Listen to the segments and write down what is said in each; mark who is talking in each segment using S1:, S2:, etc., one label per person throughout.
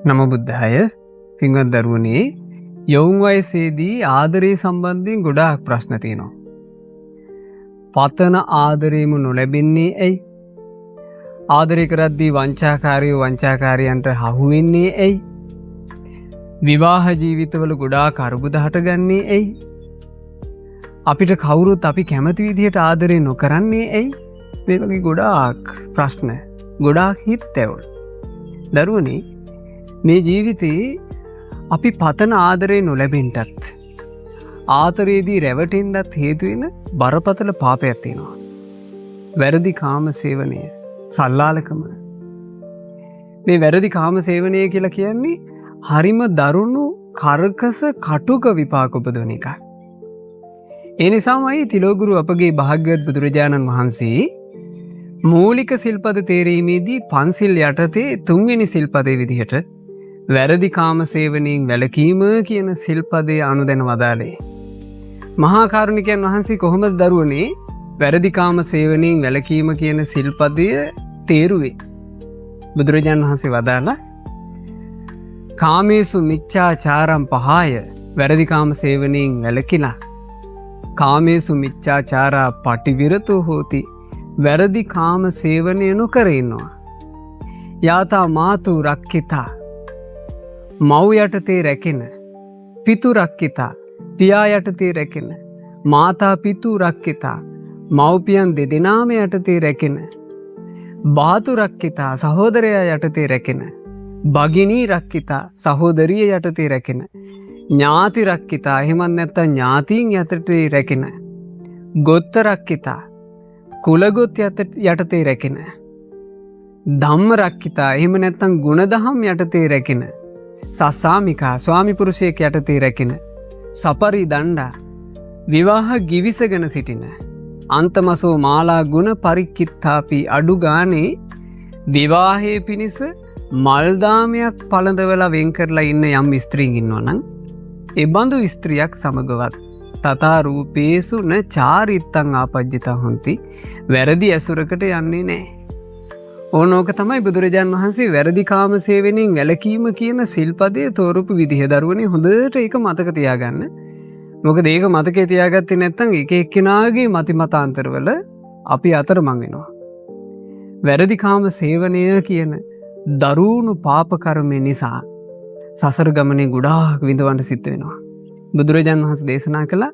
S1: නම බුද්ධාය පින්වත් දරුවනේ යොවුන් වයසේදී ආදරය සම්බන්ධයෙන් ගොඩාක් ප්‍රශ්න තියෙනවා. පතන ආදරයම නොලැබෙන්නේ ඇයි? ආදරය කරද්දී වංචාකාරයන්ට හහු වෙන්නේ ඇයි? විවාහ ජීවිතවල ගොඩාක් අරුබුද හටගන්නේ ඇයි? අපිට කවුරුත් අපි කැමති විදිහට ආදරය නොකරන්නේ ඇයි? මේ වගේ ගොඩාක් ප්‍රශ්න, ගොඩාක් හිත් තැවුල්. දරුවනේ මේ ජීවිතේ අපි පතන ආදරේ නොලැබෙන්නටත් ආතරයේදී රැවටෙන්නත් හේතු වෙන බරපතල පාපයක් තියෙනවා. වැරදි කාම සේවනය, සල්ලාලකම. මේ වැරදි කාම සේවනය කියලා කියන්නේ හරිම දරුණු කරකස කටුක විපාක උපදවන එකක්. ඒ නිසාමයි තිලෝගුරු අපගේ භාග්‍යවත් බුදුරජාණන් වහන්සේ මූලික සිල්පද තේරීමේදී පන්සිල් යටතේ 3 වෙනි සිල්පදේ විදිහට වැරදි කාම සේවනයෙන් වැළකීම කියන සිල්පදේ අනුදැන වදාළේ. මහා කාරුණිකයන් වහන්සේ කොහොමද දරුවනේ වැරදි කාම සේවනයෙන් වැළකීම කියන සිල්පදය තේරුවේ? බුදුරජාණන් වහන්සේ වදාළා කාමේසු මිච්ඡාචාරම් පහය, වැරදි කාම සේවනයෙන් වැළකීලා කාමේසු මිච්ඡාචාරා පටිවිරතෝ හෝති, වැරදි කාම සේවනය නොකර ඉන්නවා. යාතා මාතු රක්කිතා, මව් යටතේ රැකෙන, පිතු රක්කිතා, පියා යටතේ රැකෙන, මාතා පිතු රක්කිතා, මව්පියන් දෙදෙනාම යටතේ රැකෙන, බාතු රක්කිතා, සහෝදරයා යටතේ රැකෙන, භගිනී රක්කිතා, සහෝදරිය යටතේ රැකෙන, ඥාති රක්කිතා, එහෙමත් නැත්නම් ඥාතීන් යටතේ රැකෙන, ගොත්ත රක්කිතා, කුලගොත් යටතේ රැකෙන, ධම්ම රක්කිතා, එහෙම නැත්නම් ගුණදහම් යටතේ රැකෙන, සස්සාමිකා, ස්වාමි පුරුෂයෙක් යටතේ රැකෙන, සපරි දණ්ඩා, විවාහ ගිවිසගෙන සිටින, අන්තමසෝ මාලා ගුණ පරික්කිත්තාපි, අඩු ගානේ විවාහයේ පිණිස මල්දාමයක් පළඳවලා වෙන් කරලා ඉන්න යම් ස්ත්‍රීන් ඉන්නවනම් ඒ බඳු ස්ත්‍රියක් සමගවත් තථා රූපේසු න චාරිත්තං ආපජ්ජිතා හොಂತಿ, වැරදි ඇසුරකට යන්නේ නැහැ. ඕනෝක තමයි බුදුරජාණන් වහන්සේ වැරදි කාම සේවනයෙන් වැළකීම කියන සිල්පදයේ තෝරපු විදිහ. දරුවනේ හොඳට ඒක මතක තියාගන්න. මොකද ඒක මතකේ තියාගත්තේ නැත්නම් එක එක්කෙනාගේ මතිමතාන්තරවල අපි අතරමං වෙනවා. වැරදි කාම සේවනය කියන දරුණු පාප කර්මය නිසා සසර ගමනේ ගොඩාක් විඳවන්න සිද්ධ වෙනවා. බුදුරජාණන් වහන්සේ දේශනා කළා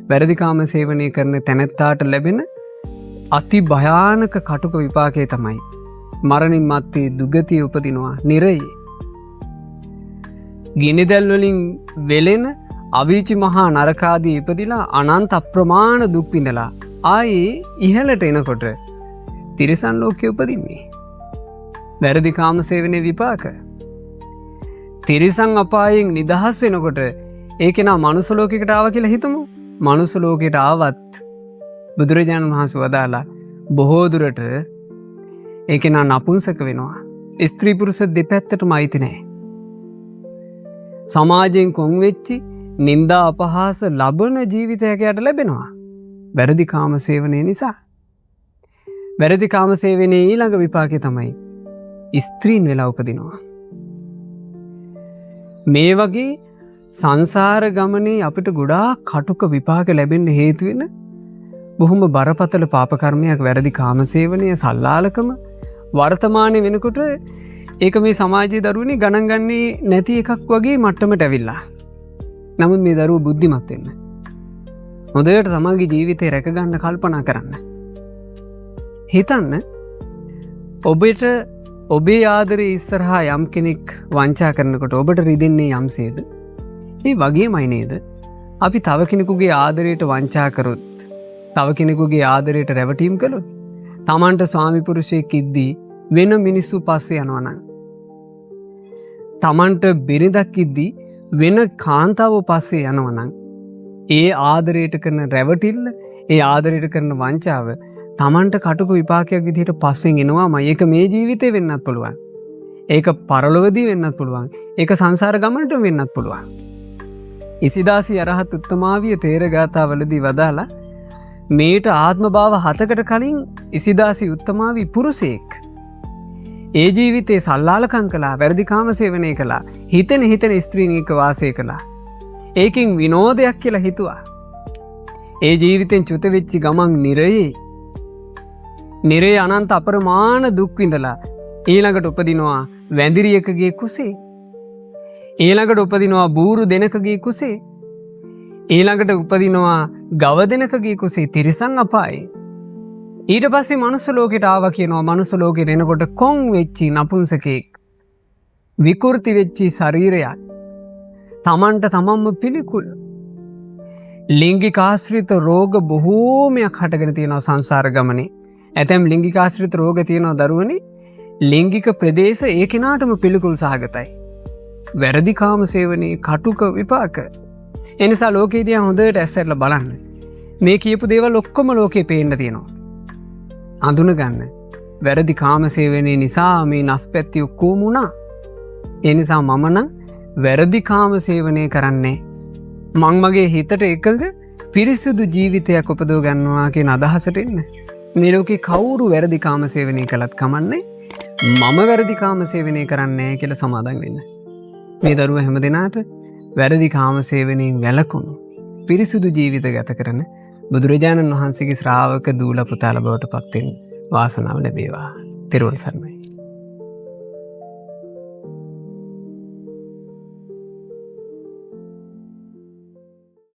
S1: වැරදි කාම සේවනය කරන තැනැත්තාට ලැබෙන අති භයානක කටුක විපාකය තමයි මරණින් මත්තේ දුගතිය උපදිනවා, නිරයේ. ගිනිදැල් වලින් වෙලෙන අවීචි මහා නරකාදී ඉපදිලා අනන්ත අප්‍රමාණ දුක් විඳලා ආයේ ඉහළට එනකොට තිරිසන් ලෝකෙ උපදින්නේ. වැරදි කාම සේවනයේ විපාක. තිරිසන් අපායෙන් නිදහස් වෙනකොට ඒකේනා මනුස්ස ලෝකයකට ආවා කියලා හිතමු. මනුස්ස ලෝකයට ආවත් බුදුරජාණන් වහන්සේ වදාලා බොහෝ දුරට ඒකේනා නපුංසක වෙනවා. ස්ත්‍රී පුරුෂ දෙපැත්තටම අයිති නැහැ. සමාජයෙන් කොන් වෙච්චි නිന്ദා අපහාස ලබන ජීවිතයක් යට ලැබෙනවා වැරදි කාම සේවනය නිසා. වැරදි කාම සේවනයේ ඊළඟ විපාකය තමයි ස්ත්‍රීන් වෙලා උපදිනවා. මේ වගේ සංසාර ගමනේ අපිට ගොඩාක් කටුක විපාක ලැබෙන්න හේතු වෙන බොහොම බරපතල පාප කර්මයක් වැරදි කාම සේවනය, සල්ලාලකම. වර්තමානයේ වෙනකොට ඒක මේ සමාජයේ දරුවනේ ගණන් ගන්නේ නැති එකක් වගේ මට්ටමට ඇවිල්ලා. නමුත් මේ දරුවෝ බුද්ධිමත් වෙන්න. හොඳට තමන්ගේ ජීවිතේ රැක ගන්න කල්පනා කරන්න. හිතන්න ඔබට ඔබේ ආදරේ ඉස්සරහා යම් කෙනෙක් වංචා කරනකොට ඔබට රිදෙන්නේ යම්සේද? මේ වගේමයි නේද? අපි තව කෙනෙකුගේ ආදරයට වංචා කරොත්, තව කෙනෙකුගේ ආදරයට රැවටීම් කළොත්, තමන්ට ස්වාමි පුරුෂයෙක් ඉද්දී වෙන මිනිස්සු පස්සේ යනවා නම්, තමන්ට බිරිඳක් ඉද්දී වෙන කාන්තාව පස්සේ යනවා නම්, ඒ ආදරයට කරන රැවටිල්ල, ඒ ආදරයට කරන වංචාව තමන්ට කටුක විපාකයක් විදිහට පස්සෙන් එනවාම. ඒක මේ ජීවිතේ වෙන්නත් පුළුවන්. ඒක පරලොවදී වෙන්නත් පුළුවන්. ඒක සංසාර ගමනට වෙන්නත් පුළුවන්. ඉසිදාසි අරහත් උත්තමාවිය තේරගාථාවලදී වදාලා මේට ආත්ම භාව 7කට කලින් ඉසිදාසි උත්තමාවි පුරුෂයෙක්. ඒ ජීවිතේ සල්ලාලකම් කළා, වැරදි කාම සේවනය කළා, හිතෙන ස්ත්‍රීන් එක්ක වාසය කළා. ඒකින් විනෝදයක් කියලා හිතුවා. ඒ ජීවිතෙන් චුත වෙච්චි ගමන් නිරේ අනන්ත අපරමාණ දුක් විඳලා ඊළඟට උපදිනවා වැඳිරියකගේ කුසේ. ඊළඟට උපදිනවා බූරු දෙනකගේ කුසේ. ඊළඟට උපදිනවා ගව දෙනකගේ කුසේ තිරිසන් අපායේ. ඊට පස්සේ මනුස්ස ලෝකෙට ආවා කියනවා. මනුස්ස ලෝකෙට එනකොට කොන් වෙච්චි නපුංසකෙක්, විකෘති වෙච්චි ශරීරයක්, තමන්ට තමන්ම පිළිකුල්, ලිංගිකාශ්‍රිත රෝග බොහෝමයක් හටගෙන තියෙනවා සංසාර ගමනේ. ඇතැම් ලිංගිකාශ්‍රිත රෝග තියෙනවා දරුවනේ. ලිංගික ප්‍රදේශ ඒ කෙනාටම පිළිකුල් සහගතයි. වැරදි කාම සේවනයේ කටුක විපාක. එනිසා ලෝකේ දිහා හොඳට ඇස්සරලා බලන්න. මේ කියපු දේවල් ඔක්කොම ලෝකේ පේන්න තියෙනවා. අඳුනගන්න. වැරදි කාම සේවනයේ නිසා මේ නස්පැත්ති ඔක්කොම වුණා. ඒ නිසා මම නම් වැරදි කාම සේවනය කරන්නේ. මං මගේ හිතට එකඟ පිරිසිදු ජීවිතයක් උපදව ගන්නවා කියන අදහසට එන්න. මේ ලෝකේ කවුරු වැරදි කාම සේවනය කළත් කමන්නේ. මම වැරදි කාම සේවනය කරන්නේ කියලා සමාදන් වෙන්න. මේ දරුවා හැම දිනාට වැරදි කාම සේවනයෙන් වැළකුණු පිරිසුදු ජීවිත ගත කරන බුදුරජාණන් වහන්සේගේ ශ්‍රාවක දූල පුතාල බවට පත් වෙන්න වාසනාව ලැබේවා. තෙරුවන් සරණයි.